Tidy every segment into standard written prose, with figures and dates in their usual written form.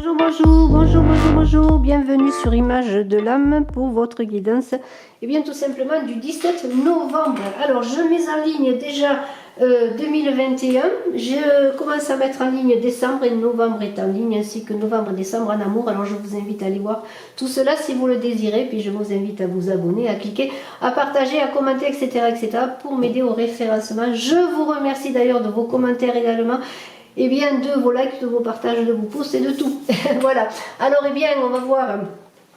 Bonjour, bonjour, bonjour, bonjour, bonjour, bienvenue sur Image de l'âme pour votre guidance. Et bien tout simplement du 17 novembre. Alors je mets en ligne déjà 2021. Je commence à mettre en ligne décembre et novembre est en ligne, ainsi que novembre et décembre en amour. Alors je vous invite à aller voir tout cela si vous le désirez. Puis je vous invite à vous abonner, à cliquer, à partager, à commenter, etc. etc. pour m'aider au référencement. Je vous remercie d'ailleurs de vos commentaires également. Et bien de vos likes, de vos partages, de vos pouces et de tout. Voilà. Alors eh bien on va voir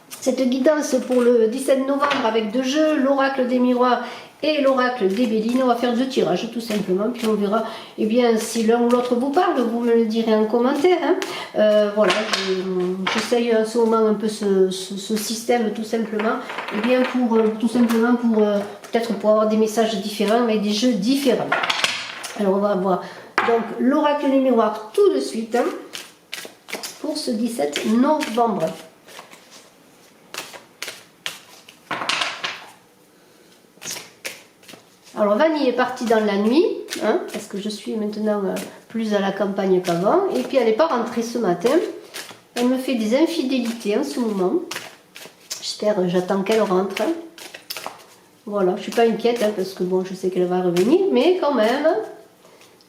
cette guidance pour le 17 novembre avec deux jeux, l'oracle des miroirs et l'oracle des Bélines. On va faire deux tirages tout simplement, puis on verra eh bien, si l'un ou l'autre vous parle, vous me le direz en commentaire. Hein. Voilà, j'essaye en ce moment un peu ce système tout simplement, eh bien pour peut-être pour avoir des messages différents, mais des jeux différents. Alors on va voir donc l'oracle des miroirs tout de suite hein, pour ce 17 novembre. Alors Vanille est partie dans la nuit, hein, parce que je suis maintenant plus à la campagne qu'avant. Et puis elle n'est pas rentrée ce matin. Elle me fait des infidélités en ce moment. J'attends qu'elle rentre. Voilà, je ne suis pas inquiète, hein, parce que bon, je sais qu'elle va revenir. Mais quand même,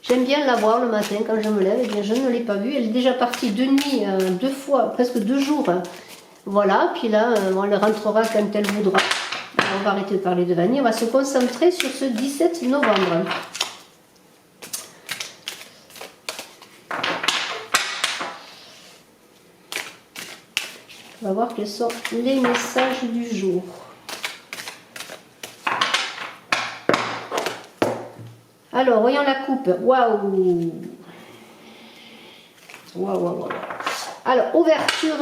j'aime bien la voir le matin quand je me lève. Eh bien, je ne l'ai pas vue. Elle est déjà partie de nuit, deux fois, presque 2 jours. Voilà, puis là, elle rentrera quand elle voudra. On va arrêter de parler de Vanille, on va se concentrer sur ce 17 novembre. On va voir quels sont les messages du jour. Alors, voyons la coupe. Waouh! Waouh, waouh, waouh. Alors, ouverture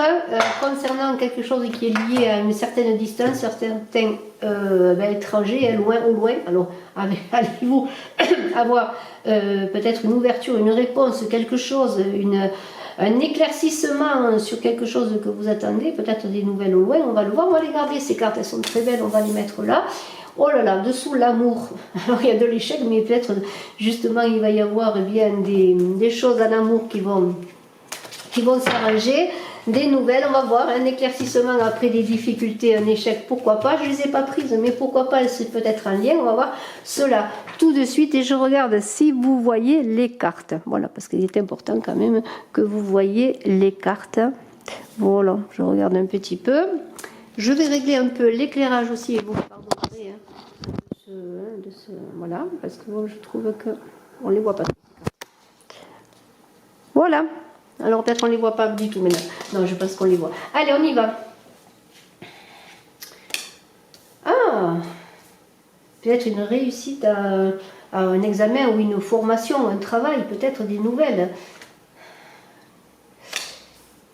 concernant quelque chose qui est lié à une certaine distance, certains étrangers, loin ou loin. Alors, allez-vous avoir peut-être une ouverture, une réponse, quelque chose, un éclaircissement sur quelque chose que vous attendez, peut-être des nouvelles au loin, on va le voir, on va les garder, ces cartes, elles sont très belles, on va les mettre là. Oh là là, dessous l'amour, alors il y a de l'échec, mais peut-être justement il va y avoir eh bien, des choses en amour qui vont s'arranger, des nouvelles, on va voir, un éclaircissement après des difficultés, un échec, pourquoi pas, je ne les ai pas prises, mais pourquoi pas, c'est peut-être un lien, on va voir cela tout de suite, et je regarde si vous voyez les cartes, voilà, parce qu'il est important quand même que vous voyez les cartes, voilà, je regarde un petit peu, je vais régler un peu l'éclairage aussi, et vous me pardonnerez, voilà, parce que bon, je trouve que on les voit pas, voilà. Alors peut-être on ne les voit pas du tout maintenant. Non, je pense qu'on les voit. Allez, on y va. Ah, peut-être une réussite à un examen ou une formation, un travail, peut-être des nouvelles.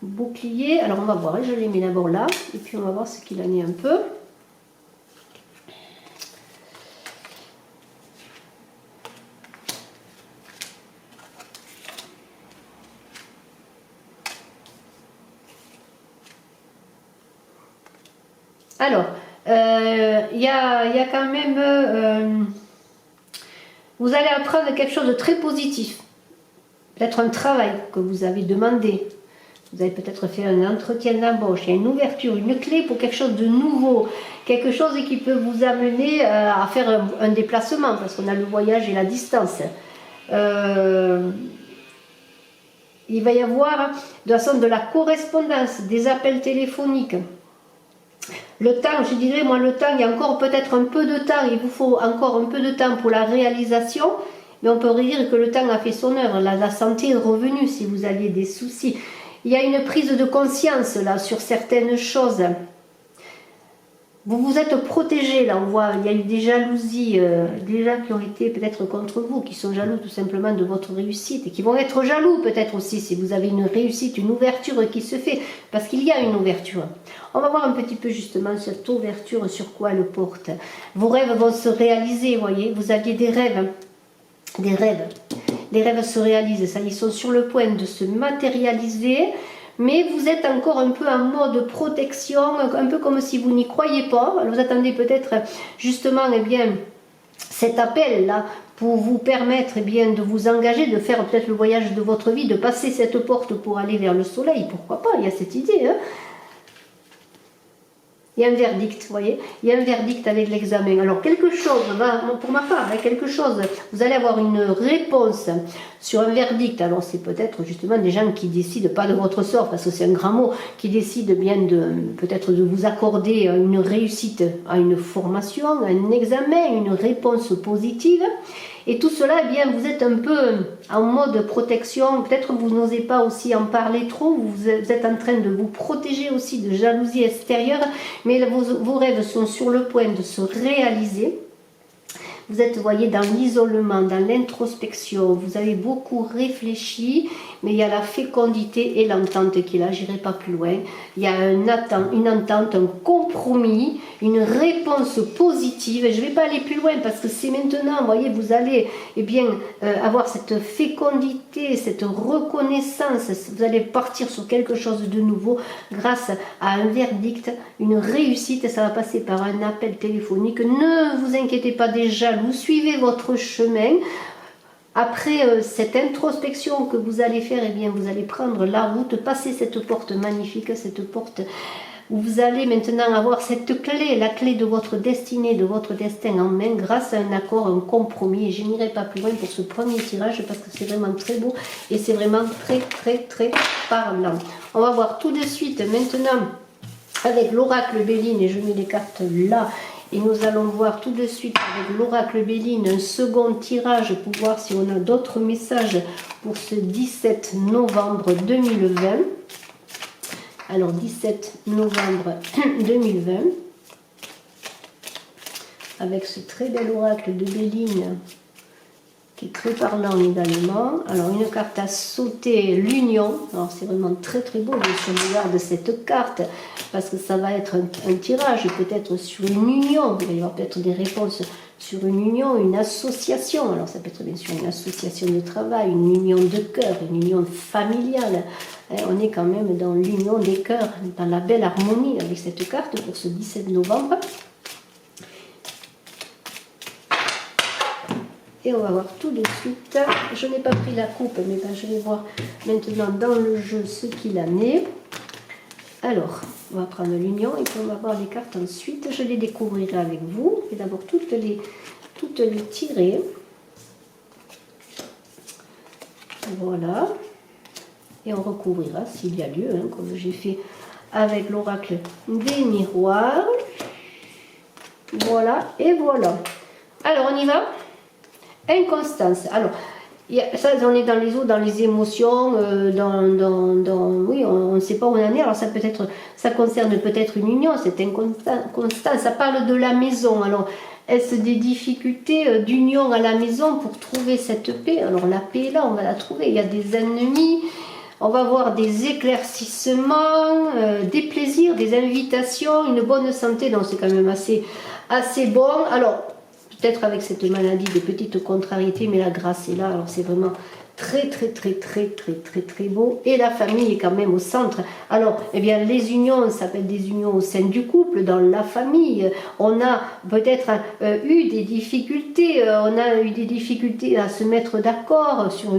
Bouclier, alors on va voir, je les mets d'abord là, et puis on va voir ce qu'il en est un peu. Alors, il y a quand même, vous allez apprendre quelque chose de très positif, peut-être un travail que vous avez demandé, vous avez peut-être fait un entretien d'embauche, il y a une ouverture, une clé pour quelque chose de nouveau, quelque chose qui peut vous amener à faire un déplacement, parce qu'on a le voyage et la distance. Il va y avoir de toute façon de la correspondance, des appels téléphoniques. Le temps, je dirais, moi le temps, il y a encore peut-être un peu de temps, il vous faut encore un peu de temps pour la réalisation, mais on peut dire que le temps a fait son œuvre, la santé est revenue si vous aviez des soucis. Il y a une prise de conscience là sur certaines choses. Vous vous êtes protégé, là on voit, il y a eu des jalousies, des gens qui ont été peut-être contre vous, qui sont jaloux tout simplement de votre réussite, et qui vont être jaloux peut-être aussi si vous avez une réussite, une ouverture qui se fait, parce qu'il y a une ouverture. On va voir un petit peu justement cette ouverture, sur quoi elle porte. Vos rêves vont se réaliser, vous voyez, vous aviez des rêves, les rêves se réalisent, ça, ils sont sur le point de se matérialiser, mais vous êtes encore un peu en mode protection, un peu comme si vous n'y croyez pas. Alors vous attendez peut-être justement eh bien, cet appel là pour vous permettre bien de vous engager, de faire peut-être le voyage de votre vie, de passer cette porte pour aller vers le soleil, pourquoi pas, il y a cette idée, hein. Il y a un verdict, vous voyez, il y a un verdict avec l'examen. Alors quelque chose, pour ma part, quelque chose, vous allez avoir une réponse sur un verdict. Alors c'est peut-être justement des gens qui décident, pas de votre sort, parce que c'est un grand mot, qui décident bien peut-être de vous accorder une réussite à une formation, à un examen, une réponse positive. Et tout cela, eh bien, vous êtes un peu en mode protection. Peut-être que vous n'osez pas aussi en parler trop. Vous êtes en train de vous protéger aussi de jalousie extérieure. Mais vos rêves sont sur le point de se réaliser. Vous êtes, vous voyez, dans l'isolement, dans l'introspection. Vous avez beaucoup réfléchi, mais il y a la fécondité et l'entente qui est là. J'irai pas plus loin. Il y a une entente, un compromis, une réponse positive. Je ne vais pas aller plus loin parce que c'est maintenant, vous voyez, vous allez avoir cette fécondité, cette reconnaissance. Vous allez partir sur quelque chose de nouveau grâce à un verdict, une réussite. Ça va passer par un appel téléphonique. Ne vous inquiétez pas déjà. Vous suivez votre chemin. Après cette introspection que vous allez faire, eh bien, vous allez prendre la route, passer cette porte magnifique, cette porte où vous allez maintenant avoir cette clé, la clé de votre destinée, de votre destin en main, grâce à un accord, un compromis. Et je n'irai pas plus loin pour ce premier tirage parce que c'est vraiment très beau et c'est vraiment très, très, très parlant. On va voir tout de suite maintenant avec l'oracle Béline, et je mets les cartes là. Et nous allons voir tout de suite avec l'oracle Béline un second tirage pour voir si on a d'autres messages pour ce 17 novembre 2020. Alors 17 novembre 2020. Avec ce très bel oracle de Béline qui est très parlant également. Alors une carte à sauter, l'union. Alors c'est vraiment très très beau. Je regarde cette carte parce que ça va être un tirage peut-être sur une union. Il va y avoir peut-être des réponses sur une union, une association. Alors ça peut être bien sûr une association de travail, une union de cœur, une union familiale. On est quand même dans l'union des cœurs, dans la belle harmonie avec cette carte pour ce 17 novembre. Et on va voir tout de suite. Je n'ai pas pris la coupe, mais ben, je vais voir maintenant dans le jeu ce qu'il en est. Alors, on va prendre l'union et puis on va voir les cartes ensuite. Je les découvrirai avec vous. Je vais d'abord toutes les tirer. Voilà. Et on recouvrira s'il y a lieu, hein, comme j'ai fait avec l'oracle des miroirs. Voilà, et voilà. Alors, on y va. Inconstance. Alors, ça, on est dans les eaux, dans les émotions, oui, on ne sait pas où on en est. Alors, ça concerne peut-être une union, cette inconstance. Ça parle de la maison. Alors, est-ce des difficultés d'union à la maison pour trouver cette paix? Alors, la paix, là, on va la trouver. Il y a des ennemis. On va voir des éclaircissements, des plaisirs, des invitations, une bonne santé. Donc, c'est quand même assez bon. Alors, peut-être avec cette maladie, des petites contrariétés, mais la grâce est là. Alors c'est vraiment très très beau. Et la famille est quand même au centre. Alors, eh bien, les unions, ça peut être des unions au sein du couple, dans la famille. On a peut-être eu des difficultés. On a eu des difficultés à se mettre d'accord sur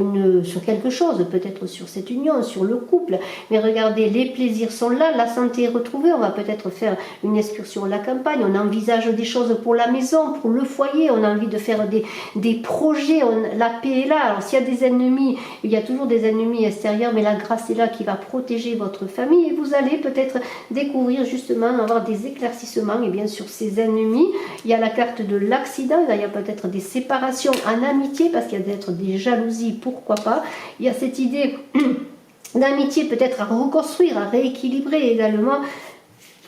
quelque chose, peut-être sur cette union, sur le couple. Mais regardez, les plaisirs sont là, la santé est retrouvée. On va peut-être faire une excursion à la campagne. On envisage des choses pour la maison, pour le foyer. On a envie de faire des projets. La paix est là. Alors, s'il y a des ennemis, il y a toujours des ennemis extérieurs, mais la grâce est là qui va protéger votre famille et vous allez peut-être découvrir justement, avoir des éclaircissements et bien sûr ces ennemis. Il y a la carte de l'accident, il y a peut-être des séparations en amitié parce qu'il y a peut-être des jalousies, pourquoi pas. Il y a cette idée d'amitié peut-être à reconstruire, à rééquilibrer également.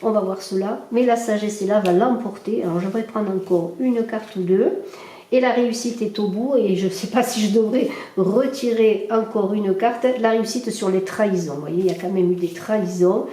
On va voir cela, mais la sagesse est là, va l'emporter. Alors je vais prendre encore une carte ou deux. Et la réussite est au bout, et je ne sais pas si je devrais retirer encore une carte. La réussite sur les trahisons. Vous voyez, il y a quand même eu des trahisons.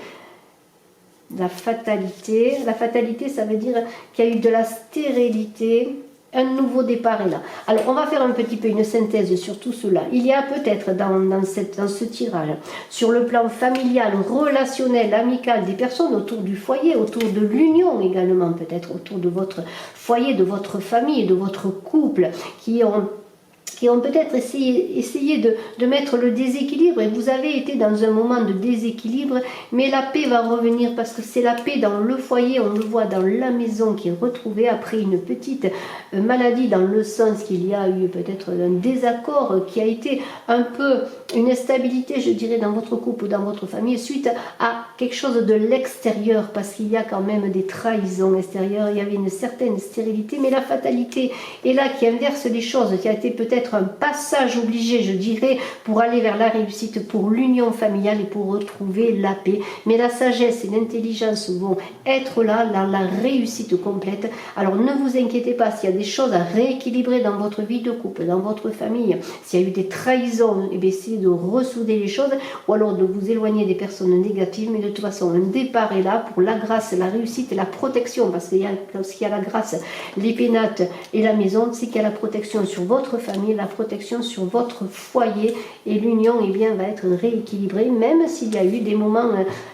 La fatalité. La fatalité, ça veut dire qu'il y a eu de la stérilité. un nouveau départ est là. Alors, on va faire un petit peu une synthèse sur tout cela. Il y a peut-être dans ce tirage, sur le plan familial, relationnel, amical, des personnes autour du foyer, autour de l'union également, peut-être autour de votre foyer, de votre famille, de votre couple, qui ont peut-être essayé de mettre le déséquilibre, et vous avez été dans un moment de déséquilibre, mais la paix va revenir, parce que c'est la paix dans le foyer, on le voit dans la maison qui est retrouvée après une petite maladie, dans le sens qu'il y a eu peut-être un désaccord qui a été un peu une instabilité, je dirais, dans votre couple ou dans votre famille, suite à quelque chose de l'extérieur, parce qu'il y a quand même des trahisons extérieures, il y avait une certaine stérilité, mais la fatalité est là qui inverse les choses, qui a été peut-être un passage obligé, je dirais, pour aller vers la réussite, pour l'union familiale et pour retrouver la paix. Mais la sagesse et l'intelligence vont être là, la réussite complète. Alors ne vous inquiétez pas, s'il y a des choses à rééquilibrer dans votre vie de couple, dans votre famille, s'il y a eu des trahisons, et bien essayez de ressouder les choses, ou alors de vous éloigner des personnes négatives, mais de toute façon, un départ est là pour la grâce, la réussite et la protection, parce qu'il y a la grâce, les pénates et la maison, c'est qu'il y a la protection sur votre famille, la protection sur votre foyer, et l'union va être rééquilibrée, même s'il y a eu des moments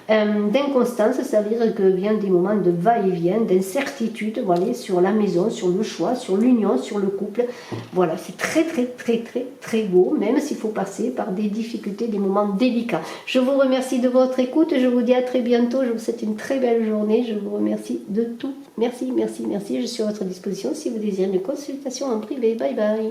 d'inconstance, ça veut dire que vient des moments de va-et-vient, d'incertitude, voilà, sur la maison, sur le choix, sur l'union, sur le couple. Voilà, c'est très très très très très beau, même s'il faut passer par des difficultés, des moments délicats. Je vous remercie de votre écoute, je vous dis à très bientôt, je vous souhaite une très belle journée, je vous remercie de tout. Merci, merci, merci, je suis à votre disposition si vous désirez une consultation en privé. Bye bye.